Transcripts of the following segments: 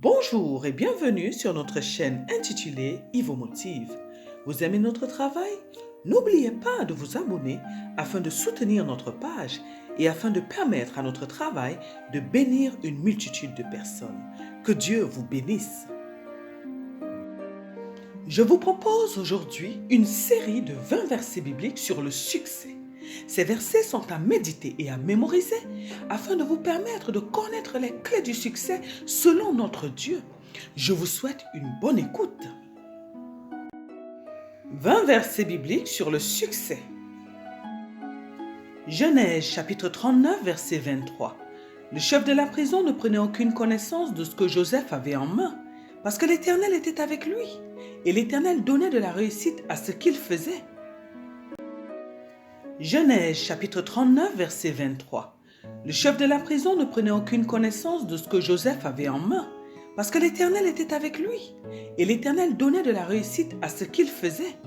Bonjour et bienvenue sur notre chaîne intitulée Ivo Motive. Vous aimez notre travail? N'oubliez pas de vous abonner afin de soutenir notre page et afin de permettre à notre travail de bénir une multitude de personnes. Que Dieu vous bénisse. Je vous propose aujourd'hui une série de 20 versets bibliques sur le succès. Ces versets sont à méditer et à mémoriser afin de vous permettre de connaître les clés du succès selon notre Dieu. Je vous souhaite une bonne écoute. 20 versets bibliques sur le succès. Genèse chapitre 39 verset 23. Le chef de la prison ne prenait aucune connaissance de ce que Joseph avait en main parce que l'Éternel était avec lui et l'Éternel donnait de la réussite à ce qu'il faisait. Genèse chapitre 39 verset 23. Le chef de la prison ne prenait aucune connaissance de ce que Joseph avait en main parce que l'Éternel était avec lui et l'Éternel donnait de la réussite à ce qu'il faisait.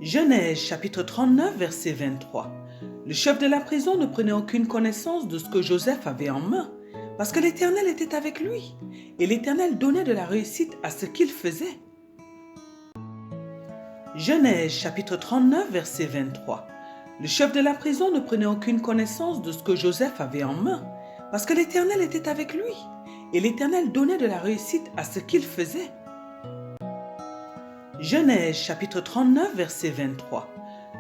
Genèse chapitre 39 verset 23. Le chef de la prison ne prenait aucune connaissance de ce que Joseph avait en main parce que l'Éternel était avec lui et l'Éternel donnait de la réussite à ce qu'il faisait. Genèse chapitre 39 verset 23. Le chef de la prison ne prenait aucune connaissance de ce que Joseph avait en main parce que l'Éternel était avec lui et l'Éternel donnait de la réussite à ce qu'il faisait. Genèse chapitre 39 verset 23.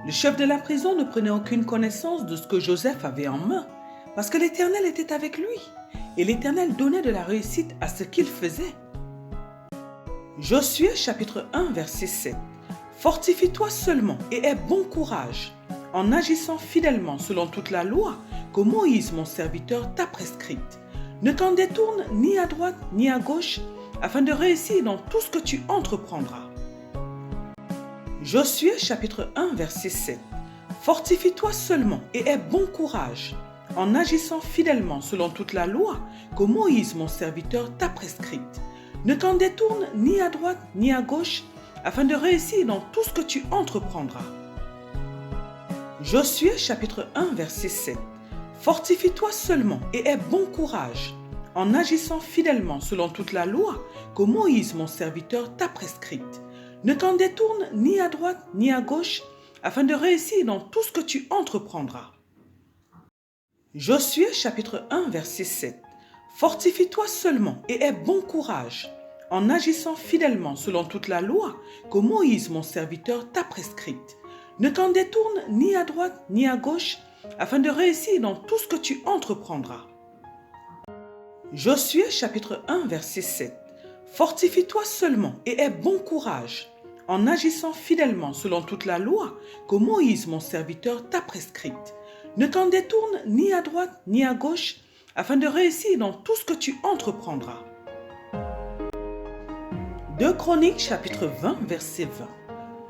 Le chef de la prison ne prenait aucune connaissance de ce que Joseph avait en main parce que l'Éternel était avec lui et l'Éternel donnait de la réussite à ce qu'il faisait. Josué chapitre 1 verset 7. Fortifie-toi seulement et aie bon courage en agissant fidèlement selon toute la loi que Moïse mon serviteur t'a prescrite. Ne t'en détourne ni à droite ni à gauche afin de réussir dans tout ce que tu entreprendras. Josué chapitre 1 verset 7. Fortifie-toi seulement et aie bon courage en agissant fidèlement selon toute la loi que Moïse mon serviteur t'a prescrite. Ne t'en détourne ni à droite ni à gauche afin de réussir dans tout ce que tu entreprendras. Josué chapitre 1 verset 7. Fortifie-toi seulement et aie bon courage en agissant fidèlement selon toute la loi que Moïse mon serviteur t'a prescrite. Ne t'en détourne ni à droite ni à gauche afin de réussir dans tout ce que tu entreprendras. Josué chapitre 1 verset 7. Fortifie-toi seulement et aie bon courage en agissant fidèlement selon toute la loi que Moïse mon serviteur t'a prescrite. Ne t'en détourne ni à droite ni à gauche afin de réussir dans tout ce que tu entreprendras. Josué chapitre 1 verset 7. Fortifie-toi seulement et aie bon courage en agissant fidèlement selon toute la loi que Moïse mon serviteur t'a prescrite. Ne t'en détourne ni à droite ni à gauche afin de réussir dans tout ce que tu entreprendras. 2 Chroniques chapitre 20 verset 20.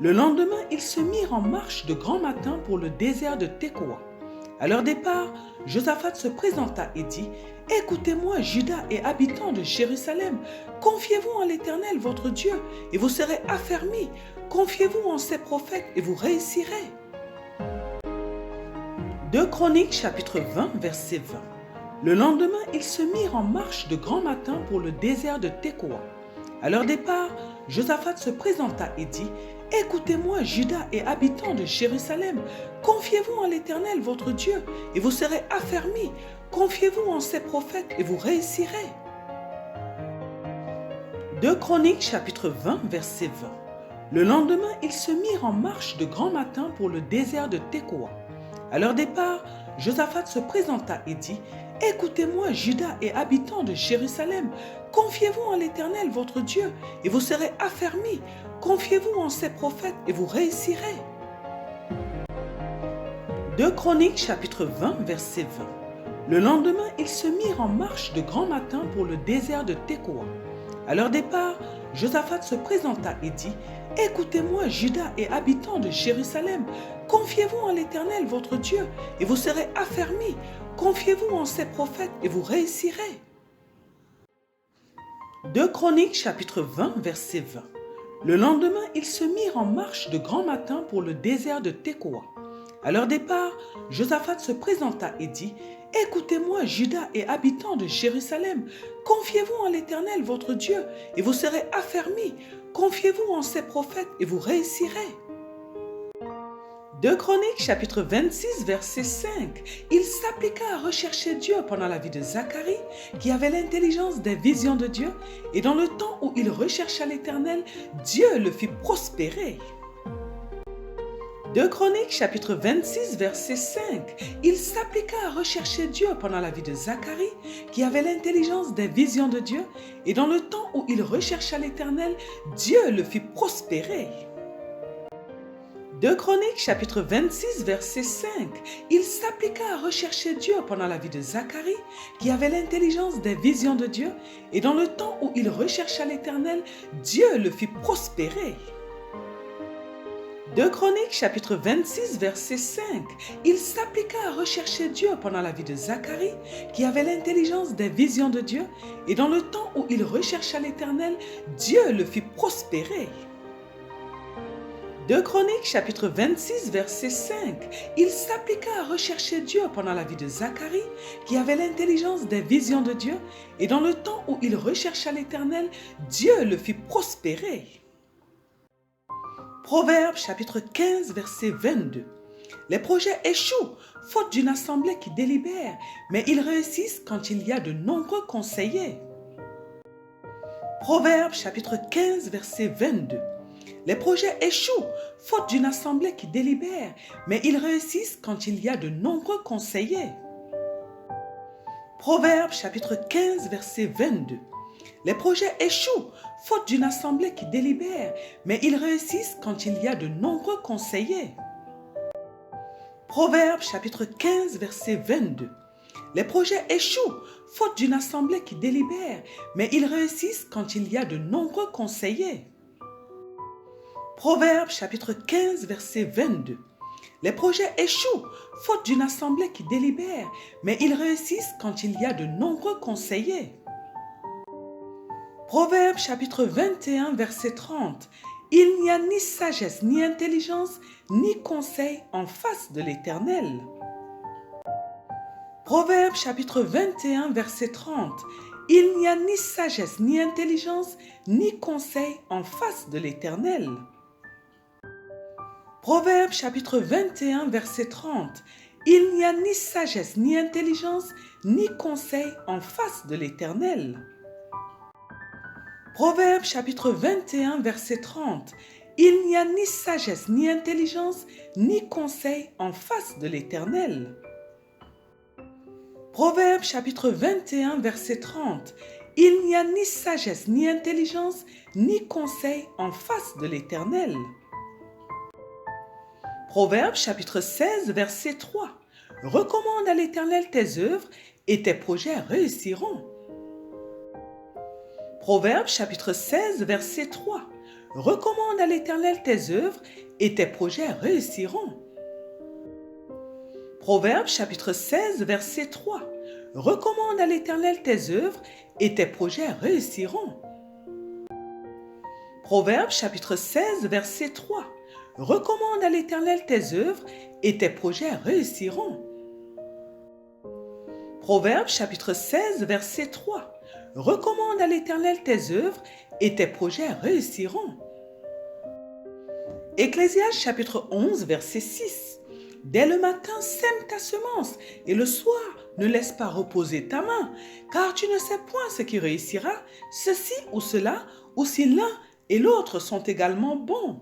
Le lendemain, ils se mirent en marche de grand matin pour le désert de Tekoa. À leur départ, Josaphat se présenta et dit : « Écoutez-moi, Juda et habitants de Jérusalem, confiez-vous en l'Éternel votre Dieu et vous serez affermis. Confiez-vous en ses prophètes et vous réussirez. » 2 Chroniques chapitre 20 verset 20. Le lendemain, ils se mirent en marche de grand matin pour le désert de Tekoa. À leur départ, Josaphat se présenta et dit : « Écoutez-moi, Juda et habitants de Jérusalem, confiez-vous en l'Éternel votre Dieu et vous serez affermis. Confiez-vous en ses prophètes et vous réussirez. » 2 Chroniques chapitre 20 verset 20. Le lendemain, ils se mirent en marche de grand matin pour le désert de Tekoa. À leur départ, Josaphat se présenta et dit : « Écoutez-moi, Juda et habitants de Jérusalem, confiez-vous en l'Éternel votre Dieu et vous serez affermis. Confiez-vous en ses prophètes et vous réussirez. » 2 Chroniques chapitre 20 verset 20. Le lendemain, ils se mirent en marche de grand matin pour le désert de Tekoa. À leur départ, Josaphat se présenta et dit : « Écoutez-moi, Juda et habitants de Jérusalem, confiez-vous en l'Éternel votre Dieu et vous serez affermis. Confiez-vous en ses prophètes et vous réussirez. » 2 Chroniques chapitre 20 verset 20. Le lendemain, ils se mirent en marche de grand matin pour le désert de Tekoa. À leur départ, Josaphat se présenta et dit, « Écoutez-moi, Juda et habitants de Jérusalem, confiez-vous en l'Éternel votre Dieu et vous serez affermis. Confiez-vous en ses prophètes et vous réussirez. » 2 Chroniques chapitre 26 verset 5. Il s'appliqua à rechercher Dieu pendant la vie de Zacharie, qui avait l'intelligence des visions de Dieu, et dans le temps où il rechercha l'Éternel, Dieu le fit prospérer. 2 Chroniques chapitre 26 verset 5. Il s'appliqua à rechercher Dieu pendant la vie de Zacharie, qui avait l'intelligence des visions de Dieu, et dans le temps où il rechercha l'Éternel, Dieu le fit prospérer. 2 Chroniques chapitre 26 verset 5. Il s'appliqua à rechercher Dieu pendant la vie de Zacharie, qui avait l'intelligence des visions de Dieu, et dans le temps où il rechercha l'Éternel, Dieu le fit prospérer. 2 Chroniques chapitre 26 verset 5. Il s'appliqua à rechercher Dieu pendant la vie de Zacharie, qui avait l'intelligence des visions de Dieu, et dans le temps où il rechercha l'Éternel, Dieu le fit prospérer. 2 Chroniques chapitre 26 verset 5. Il s'appliqua à rechercher Dieu pendant la vie de Zacharie, qui avait l'intelligence des visions de Dieu, et dans le temps où il rechercha l'Éternel, Dieu le fit prospérer. Proverbes chapitre 15 verset 22. Les projets échouent, faute d'une assemblée qui délibère, mais ils réussissent quand il y a de nombreux conseillers. Proverbes chapitre 15 verset 22. Les projets échouent, faute d'une assemblée qui délibère, mais ils réussissent quand il y a de nombreux conseillers. Proverbes chapitre 15 verset 22. Les projets échouent, faute d'une assemblée qui délibère, mais ils réussissent quand il y a de nombreux conseillers. Proverbes chapitre 15 verset 22. Les projets échouent, faute d'une assemblée qui délibère, mais ils réussissent quand il y a de nombreux conseillers. Proverbes chapitre 15 verset 22. Les projets échouent, faute d'une assemblée qui délibère, mais ils réussissent quand il y a de nombreux conseillers. Proverbes chapitre 21 verset 30. Il n'y a ni sagesse, ni intelligence, ni conseil en face de l'Éternel. Proverbes chapitre 21 verset 30. Il n'y a ni sagesse, ni intelligence, ni conseil en face de l'Éternel. Proverbes chapitre 21 verset 30. Il n'y a ni sagesse, ni intelligence, ni conseil en face de l'Éternel. Proverbes chapitre 21 verset 30. Il n'y a ni sagesse, ni intelligence, ni conseil en face de l'Éternel. Proverbes chapitre 21 verset 30. Il n'y a ni sagesse, ni intelligence, ni conseil en face de l'Éternel. Proverbes chapitre 16 verset 3. Recommande à l'Éternel tes œuvres et tes projets réussiront. Proverbes chapitre 16 verset 3. Recommande à l'Éternel tes œuvres et tes projets réussiront. Proverbes chapitre 16 verset 3. Recommande à l'Éternel tes œuvres et tes projets réussiront. Proverbes chapitre 16 verset 3. Recommande à l'Éternel tes œuvres et tes projets réussiront. Proverbes chapitre 16 verset 3. Recommande à l'Éternel tes œuvres et tes projets réussiront. Ecclésiaste chapitre 11 verset 6. Dès le matin, sème ta semence et le soir, ne laisse pas reposer ta main, car tu ne sais point ce qui réussira, ceci ou cela, ou si l'un et l'autre sont également bons.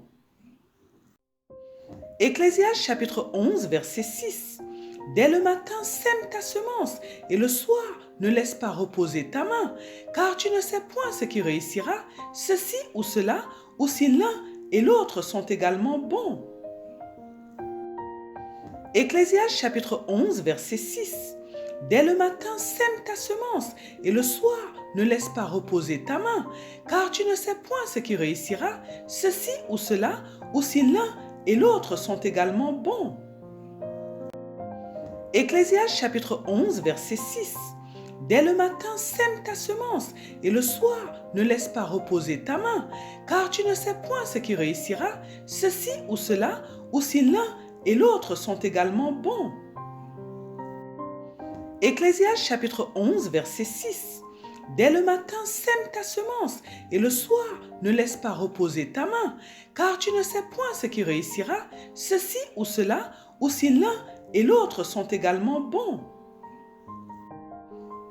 Ecclésiaste chapitre 11 verset 6. Dès le matin, sème ta semence et le soir, ne laisse pas reposer ta main, car tu ne sais point ce qui réussira, ceci ou cela, ou si l'un et l'autre sont également bons. Ecclésiaste chapitre 11 verset 6. Dès le matin, sème ta semence et le soir, ne laisse pas reposer ta main, car tu ne sais point ce qui réussira, ceci ou cela, ou si l'un et l'autre sont également bons. Ecclésiaste chapitre 11 verset 6. Dès le matin, sème ta semence et le soir, ne laisse pas reposer ta main, car tu ne sais point ce qui réussira, ceci ou cela, ou si l'un et l'autre sont également bons. Ecclésiaste chapitre 11, verset 6. Dès le matin, sème ta semence, et le soir, ne laisse pas reposer ta main, car tu ne sais point ce qui réussira, ceci ou cela, ou si l'un et l'autre sont également bons.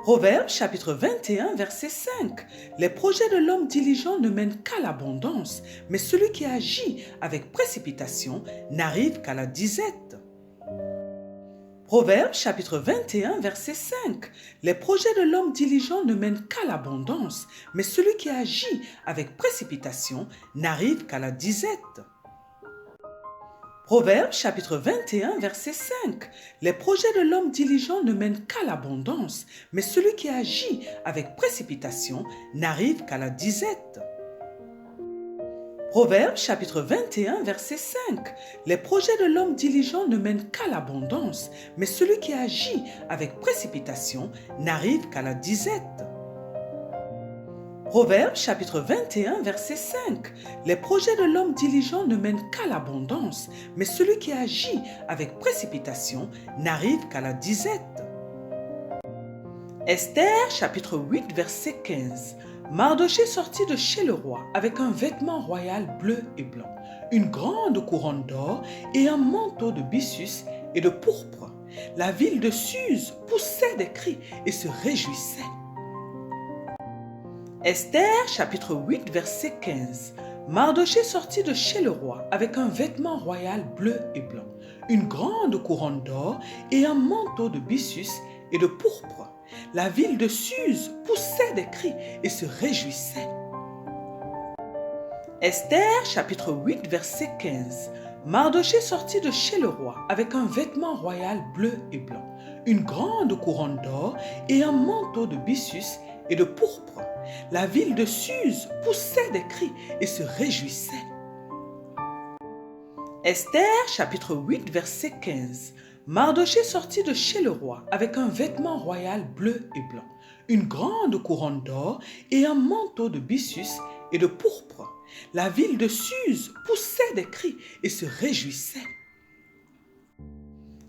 Proverbe chapitre 21, verset 5. Les projets de l'homme diligent ne mènent qu'à l'abondance, mais celui qui agit avec précipitation n'arrive qu'à la disette. Proverbe chapitre 21, verset 5. Les projets de l'homme diligent ne mènent qu'à l'abondance, mais celui qui agit avec précipitation n'arrive qu'à la disette. Proverbe chapitre 21, verset 5. Les projets de l'homme diligent ne mènent qu'à l'abondance, mais celui qui agit avec précipitation n'arrive qu'à la disette. Proverbe chapitre 21, verset 5. Les projets de l'homme diligent ne mènent qu'à l'abondance, mais celui qui agit avec précipitation n'arrive qu'à la disette. Proverbe chapitre 21, verset 5. Les projets de l'homme diligent ne mènent qu'à l'abondance, mais celui qui agit avec précipitation n'arrive qu'à la disette. Esther chapitre 8, verset 15. Mardochée sortit de chez le roi avec un vêtement royal bleu et blanc, une grande couronne d'or et un manteau de byssus et de pourpre. La ville de Suse poussait des cris et se réjouissait. Esther chapitre 8, verset 15. Mardochée sortit de chez le roi avec un vêtement royal bleu et blanc, une grande couronne d'or et un manteau de byssus et de pourpre. La ville de Suse poussait des cris et se réjouissait. Esther chapitre 8, verset 15. Mardochée sortit de chez le roi avec un vêtement royal bleu et blanc, une grande couronne d'or et un manteau de byssus et de pourpre. La ville de Suse poussait des cris et se réjouissait. Esther chapitre 8, verset 15. Mardochée sortit de chez le roi avec un vêtement royal bleu et blanc, une grande couronne d'or et un manteau de byssus et de pourpre. La ville de Suse poussait des cris et se réjouissait.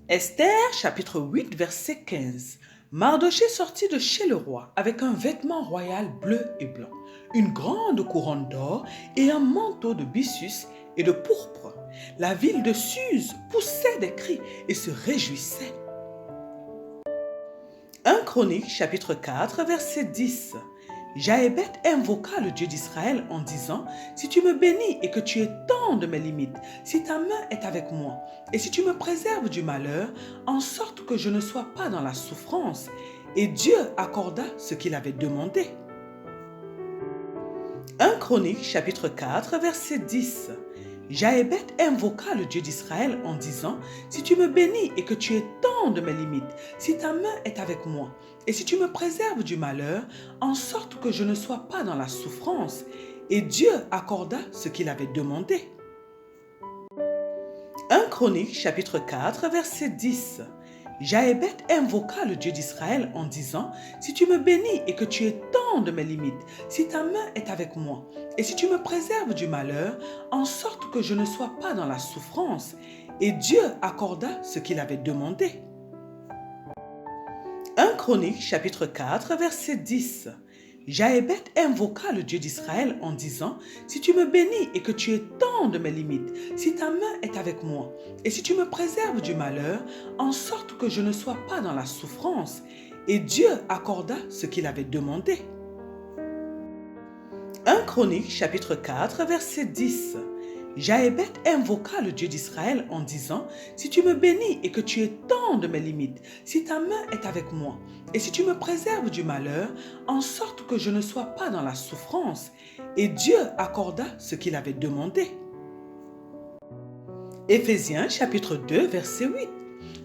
Esther chapitre 8, verset 15. Mardochée sortit de chez le roi avec un vêtement royal bleu et blanc, une grande couronne d'or et un manteau de byssus et de pourpre. La ville de Suse poussait des cris et se réjouissait. 1 Chronique chapitre 4 verset 10. Jaébet invoqua le Dieu d'Israël en disant: si tu me bénis et que tu étendes mes limites, si ta main est avec moi, et si tu me préserves du malheur, en sorte que je ne sois pas dans la souffrance. Et Dieu accorda ce qu'il avait demandé. 1 Chronique chapitre 4 verset 10. Jaébet invoqua le Dieu d'Israël en disant: si tu me bénis et que tu étendes mes limites, si ta main est avec moi, et si tu me préserves du malheur, en sorte que je ne sois pas dans la souffrance. Et Dieu accorda ce qu'il avait demandé. 1 Chronique chapitre 4 verset 10. Jaébet invoqua le Dieu d'Israël en disant: si tu me bénis et que tu étendes mes limites, si ta main est avec moi, et si tu me préserves du malheur, en sorte que je ne sois pas dans la souffrance. Et Dieu accorda ce qu'il avait demandé. 1 Chronique chapitre 4 verset 10. Jaébet invoqua le Dieu d'Israël en disant: si tu me bénis et que tu étendes mes limites, si ta main est avec moi, et si tu me préserves du malheur, en sorte que je ne sois pas dans la souffrance. Et Dieu accorda ce qu'il avait demandé. 1 Chronique chapitre 4 verset 10. Jaébet invoqua le Dieu d'Israël en disant: si tu me bénis et que tu étendes mes limites, si ta main est avec moi, et si tu me préserves du malheur, en sorte que je ne sois pas dans la souffrance. Et Dieu accorda ce qu'il avait demandé. Éphésiens chapitre 2 verset 8.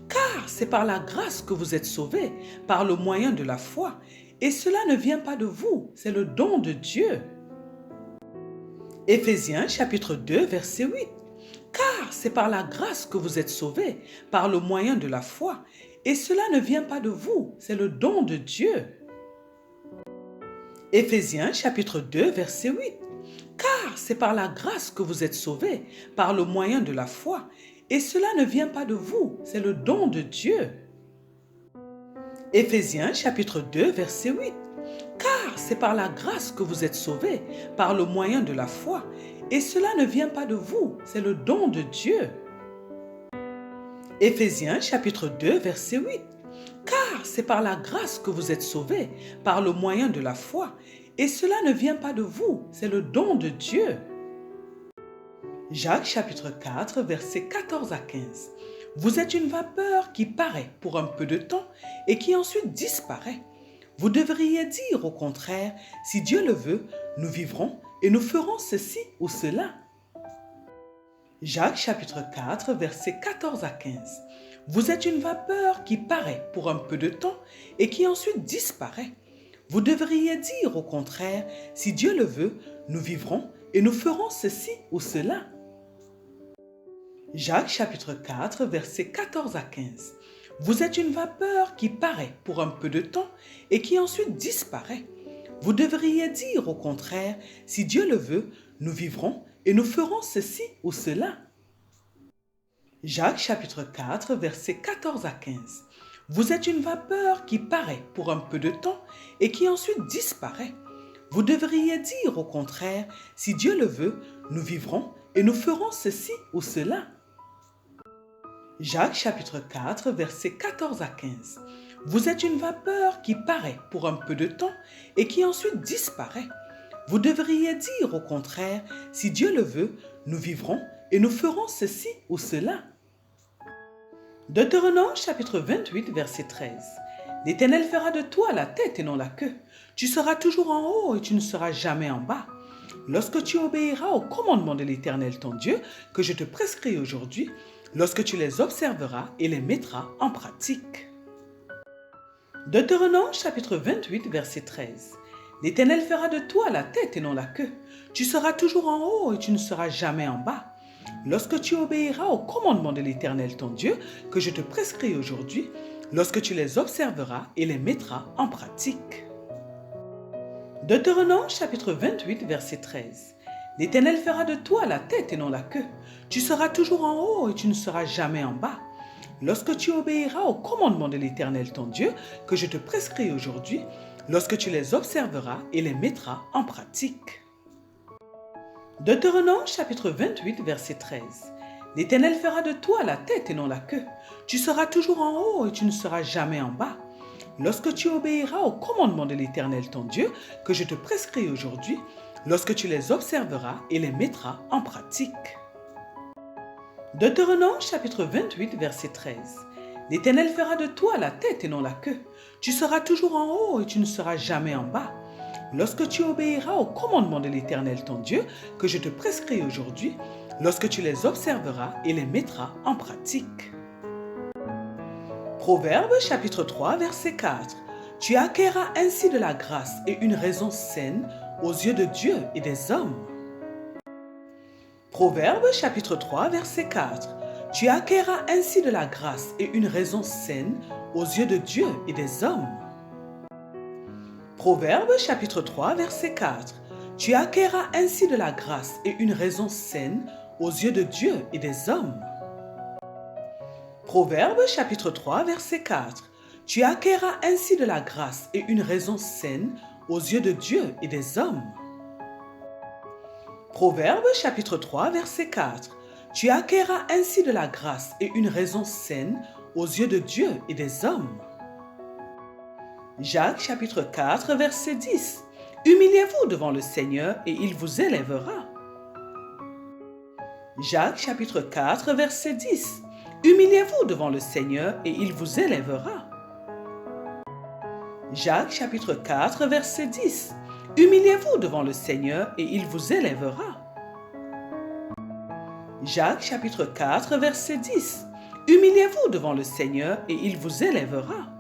Car c'est par la grâce que vous êtes sauvés, par le moyen de la foi, et cela ne vient pas de vous, c'est le don de Dieu. Éphésiens chapitre 2 verset 8. Car c'est par la grâce que vous êtes sauvés, par le moyen de la foi, et cela ne vient pas de vous, c'est le don de Dieu. Éphésiens chapitre 2 verset 8. Car c'est par la grâce que vous êtes sauvés, par le moyen de la foi, et cela ne vient pas de vous, c'est le don de Dieu. Éphésiens chapitre 2, verset 8. Car c'est par la grâce que vous êtes sauvés, par le moyen de la foi, et cela ne vient pas de vous, c'est le don de Dieu. Éphésiens chapitre 2, verset 8. Car c'est par la grâce que vous êtes sauvés, par le moyen de la foi, et cela ne vient pas de vous, c'est le don de Dieu. Jacques chapitre 4, versets 14 à 15. Vous êtes une vapeur qui paraît pour un peu de temps et qui ensuite disparaît. Vous devriez dire au contraire, si Dieu le veut, nous vivrons et nous ferons ceci ou cela. Jacques chapitre 4, versets 14 à 15. Vous êtes une vapeur qui paraît pour un peu de temps et qui ensuite disparaît. Vous devriez dire au contraire, si Dieu le veut, nous vivrons et nous ferons ceci ou cela. Jacques chapitre 4, versets 14 à 15. Vous êtes une vapeur qui paraît pour un peu de temps et qui ensuite disparaît. Vous devriez dire au contraire, si Dieu le veut, nous vivrons et nous ferons ceci ou cela. Jacques chapitre 4, versets 14 à 15. Vous êtes une vapeur qui paraît pour un peu de temps et qui ensuite disparaît. Vous devriez dire au contraire, si Dieu le veut, nous vivrons et nous ferons ceci ou cela. Jacques chapitre 4, versets 14 à 15. Vous êtes une vapeur qui paraît pour un peu de temps et qui ensuite disparaît. Vous devriez dire au contraire, si Dieu le veut, nous vivrons et nous ferons ceci ou cela. Deutéronome chapitre 28, verset 13. L'Éternel fera de toi la tête et non la queue. Tu seras toujours en haut et tu ne seras jamais en bas. Lorsque tu obéiras aux commandements de l'Éternel ton Dieu, que je te prescris aujourd'hui, lorsque tu les observeras et les mettras en pratique. Deutéronome chapitre 28, verset 13. L'Éternel fera de toi la tête et non la queue. Tu seras toujours en haut et tu ne seras jamais en bas. Lorsque tu obéiras aux commandements de l'Éternel ton Dieu, que je te prescris aujourd'hui, lorsque tu les observeras et les mettras en pratique. Deutéronome chapitre 28, verset 13. L'Éternel fera de toi la tête et non la queue. Tu seras toujours en haut et tu ne seras jamais en bas. Lorsque tu obéiras aux commandements de l'Éternel ton Dieu, que je te prescris aujourd'hui, lorsque tu les observeras et les mettras en pratique. Deutéronome chapitre 28, verset 13. L'Éternel fera de toi la tête et non la queue. Tu seras toujours en haut et tu ne seras jamais en bas. Lorsque tu obéiras aux commandements de l'Éternel ton Dieu, que je te prescris aujourd'hui, lorsque tu les observeras et les mettras en pratique. Deutéronome chapitre 28, verset 13. L'Éternel fera de toi la tête et non la queue. Tu seras toujours en haut et tu ne seras jamais en bas. Lorsque tu obéiras aux commandements de l'Éternel ton Dieu, que je te prescris aujourd'hui, lorsque tu les observeras et les mettras en pratique. Proverbe chapitre 3, verset 4. Tu acquerras ainsi de la grâce et une raison saine aux yeux de Dieu et des hommes. Proverbe chapitre 3, verset 4. Tu acquerras ainsi de la grâce et une raison saine aux yeux de Dieu et des hommes. Proverbe chapitre 3, verset 4. Tu acquerras ainsi de la grâce et une raison saine aux yeux de Dieu et des hommes. Proverbe chapitre 3, verset 4. Tu acquerras ainsi de la grâce et une raison saine aux yeux de Dieu et des hommes. Proverbe chapitre 3, verset 4. Tu acquerras ainsi de la grâce et une raison saine aux yeux de Dieu et des hommes. Jacques chapitre 4, verset 10. Humiliez-vous devant le Seigneur et il vous élèvera. Jacques chapitre 4, verset 10. Humiliez-vous devant le Seigneur et il vous élèvera. Jacques chapitre 4, verset 10. Humiliez-vous devant le Seigneur et il vous élèvera. Jacques chapitre 4, verset 10. Humiliez-vous devant le Seigneur et il vous élèvera.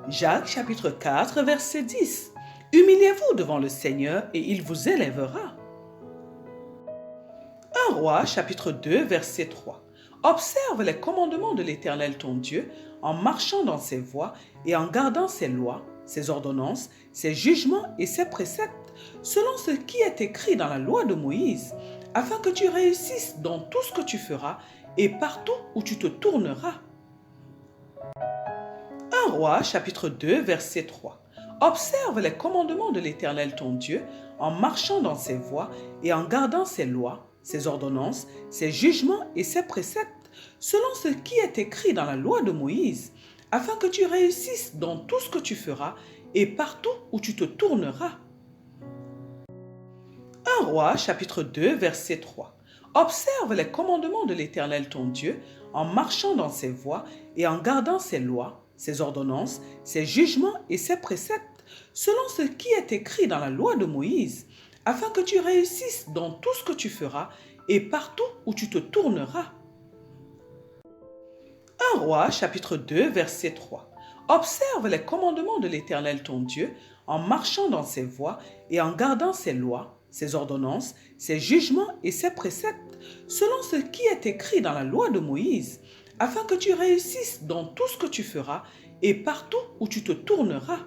Jacques chapitre 4, verset 10. Humiliez-vous devant le Seigneur et il vous élèvera. 1 Roi chapitre 2, verset 3. Observe les commandements de l'Éternel ton Dieu en marchant dans ses voies et en gardant ses lois, ses ordonnances, ses jugements et ses préceptes, selon ce qui est écrit dans la loi de Moïse, afin que tu réussisses dans tout ce que tu feras et partout où tu te tourneras. 1 Roi, chapitre 2, verset 3. Observe les commandements de l'Éternel ton Dieu en marchant dans ses voies et en gardant ses lois, ses ordonnances, ses jugements et ses préceptes, selon ce qui est écrit dans la loi de Moïse, afin que tu réussisses dans tout ce que tu feras et partout où tu te tourneras. 1 Roi, chapitre 2, verset 3. Observe les commandements de l'Éternel ton Dieu en marchant dans ses voies et en gardant ses lois, ses ordonnances, ses jugements et ses préceptes, selon ce qui est écrit dans la loi de Moïse, afin que tu réussisses dans tout ce que tu feras et partout où tu te tourneras. 1 Roi, chapitre 2, verset 3. Observe les commandements de l'Éternel ton Dieu en marchant dans ses voies et en gardant ses lois, ses ordonnances, ses jugements et ses préceptes, selon ce qui est écrit dans la loi de Moïse, afin que tu réussisses dans tout ce que tu feras et partout où tu te tourneras.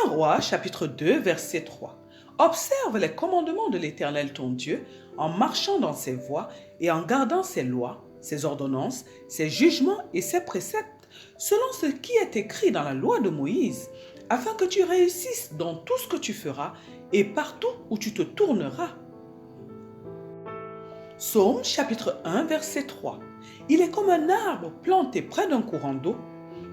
1 Roi, chapitre 2, verset 3. Observe les commandements de l'Éternel ton Dieu en marchant dans ses voies et en gardant ses lois, ses ordonnances, ses jugements et ses préceptes, selon ce qui est écrit dans la loi de Moïse, afin que tu réussisses dans tout ce que tu feras et partout où tu te tourneras. Psaume chapitre 1, verset 3. Il est comme un arbre planté près d'un courant d'eau,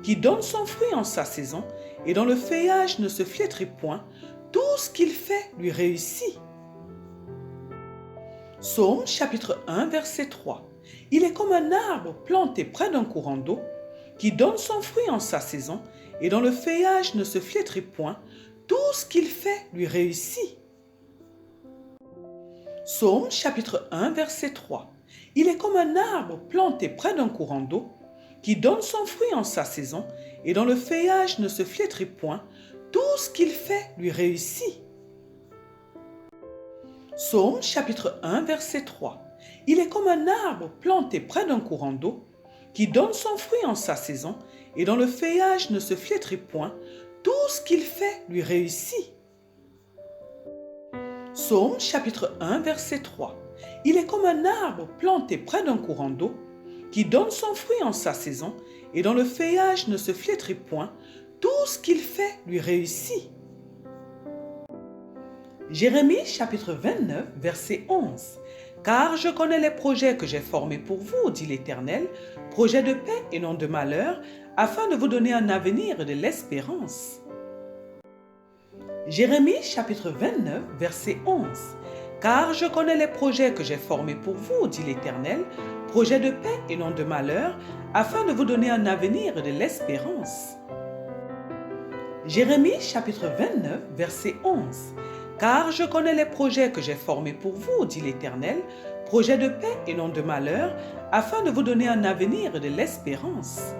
qui donne son fruit en sa saison, et dont le feuillage ne se flétrit point, tout ce qu'il fait lui réussit. Psaume chapitre 1, verset 3. Il est comme un arbre planté près d'un courant d'eau, qui donne son fruit en sa saison, et dont le feuillage ne se flétrit point, tout ce qu'il fait lui réussit. Psaume chapitre 1, verset 3. Il est comme un arbre planté près d'un courant d'eau, qui donne son fruit en sa saison, et dont le feuillage ne se flétrit point, tout ce qu'il fait lui réussit. Psaume chapitre 1, verset 3. Il est comme un arbre planté près d'un courant d'eau, qui donne son fruit en sa saison, et dont le feuillage ne se flétrit point, tout ce qu'il fait lui réussit. Psaume chapitre 1, verset 3. Il est comme un arbre planté près d'un courant d'eau, qui donne son fruit en sa saison, et dont le feuillage ne se flétrit point, tout ce qu'il fait lui réussit. Jérémie chapitre 29, verset 11. Car je connais les projets que j'ai formés pour vous, dit l'Éternel, projets de paix et non de malheur, afin de vous donner un avenir et de l'espérance. Jérémie chapitre 29, verset 11. Car je connais les projets que j'ai formés pour vous, dit l'Éternel, projets de paix et non de malheur, afin de vous donner un avenir et de l'espérance. Jérémie chapitre 29, verset 11. Car je connais les projets que j'ai formés pour vous, dit l'Éternel, projets de paix et non de malheur, afin de vous donner un avenir et de l'espérance.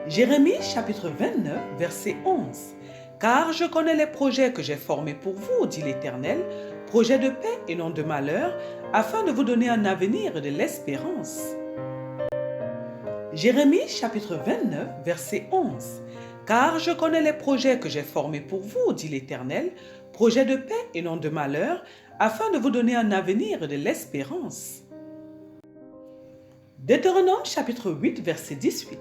Jérémie chapitre 29, verset 11. Car je connais les projets que j'ai formés pour vous, dit l'Éternel, projets de paix et non de malheur, afin de vous donner un avenir et de l'espérance. Jérémie chapitre 29, verset 11. Car je connais les projets que j'ai formés pour vous, dit l'Éternel, projets de paix et non de malheur, afin de vous donner un avenir et de l'espérance. Deutéronome chapitre 8, verset 18.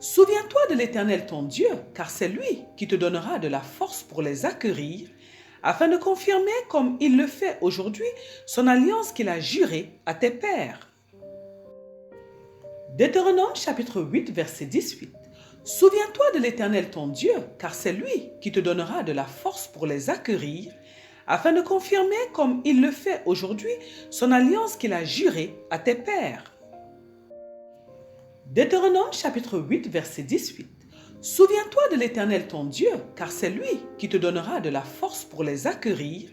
Souviens-toi de l'Éternel ton Dieu, car c'est lui qui te donnera de la force pour les acquérir, afin de confirmer, comme il le fait aujourd'hui, son alliance qu'il a jurée à tes pères. Deutéronome chapitre 8, verset 18. Souviens-toi de l'Éternel ton Dieu, car c'est lui qui te donnera de la force pour les acquérir, afin de confirmer, comme il le fait aujourd'hui, son alliance qu'il a jurée à tes pères. Deutéronome chapitre 8, verset 18. Souviens-toi de l'Éternel ton Dieu, car c'est lui qui te donnera de la force pour les acquérir,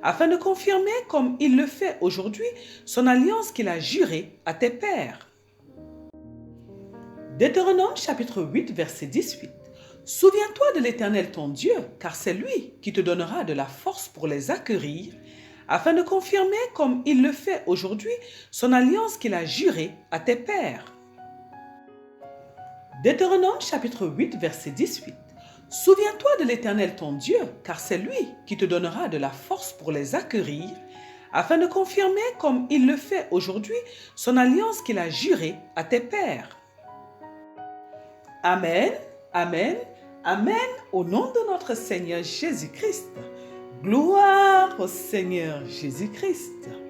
afin de confirmer, comme il le fait aujourd'hui, son alliance qu'il a jurée à tes pères. Deutéronome chapitre 8, verset 18. Souviens-toi de l'Éternel ton Dieu, car c'est lui qui te donnera de la force pour les acquérir, afin de confirmer, comme il le fait aujourd'hui, son alliance qu'il a jurée à tes pères. Deutéronome chapitre 8, verset 18. Souviens-toi de l'Éternel ton Dieu, car c'est lui qui te donnera de la force pour les acquérir, afin de confirmer, comme il le fait aujourd'hui, son alliance qu'il a jurée à tes pères. Amen, Amen, Amen, au nom de notre Seigneur Jésus-Christ. Gloire au Seigneur Jésus-Christ.